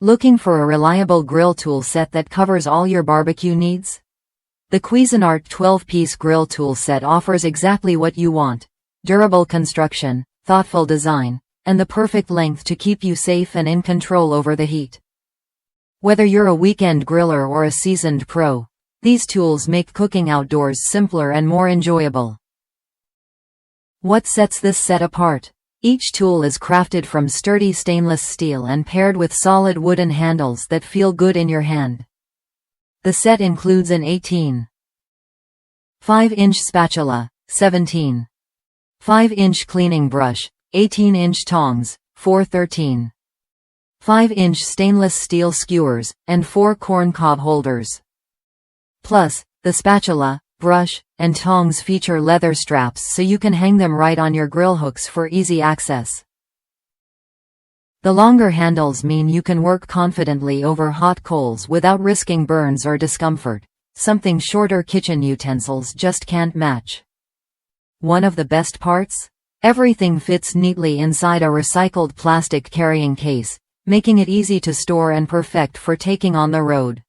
Looking for a reliable grill tool set that covers all your barbecue needs? The Cuisinart 12-piece grill tool set offers exactly what you want: durable construction, thoughtful design, and the perfect length to keep you safe and in control over the heat. Whether you're a weekend griller or a seasoned pro, these tools make cooking outdoors simpler and more enjoyable. What sets this set apart? Each tool is crafted from sturdy stainless steel and paired with solid wooden handles that feel good in your hand. The set includes an 18.5-inch spatula, 17.5-inch cleaning brush, 18-inch tongs, 4/13.5-inch stainless steel skewers, and 4 corncob holders. Plus, the spatula, brush, and tongs feature leather straps so you can hang them right on your grill hooks for easy access. The longer handles mean you can work confidently over hot coals without risking burns or discomfort, something shorter kitchen utensils just can't match. One of the best parts? Everything fits neatly inside a recycled plastic carrying case, making it easy to store and perfect for taking on the road.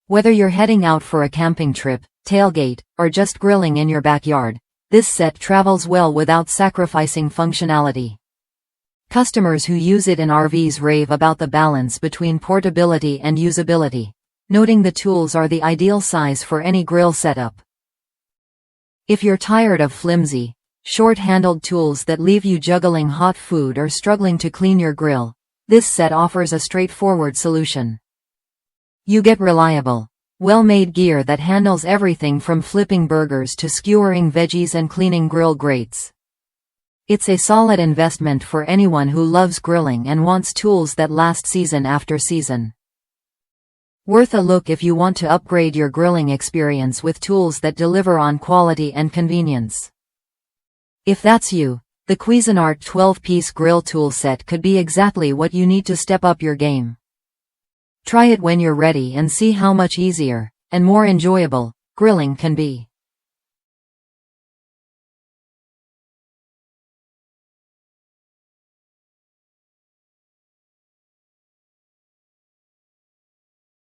Whether you're heading out for a camping trip, tailgate, or just grilling in your backyard, this set travels well without sacrificing functionality. Customers who use it in RVs rave about the balance between portability and usability, noting the tools are the ideal size for any grill setup. If you're tired of flimsy, short-handled tools that leave you juggling hot food or struggling to clean your grill, this set offers a straightforward solution. You get reliable, well-made gear that handles everything from flipping burgers to skewering veggies and cleaning grill grates. It's a solid investment for anyone who loves grilling and wants tools that last season after season. Worth a look if you want to upgrade your grilling experience with tools that deliver on quality and convenience. If that's you, the Cuisinart 12-piece grill tool set could be exactly what you need to step up your game. Try it when you're ready and see how much easier and more enjoyable grilling can be.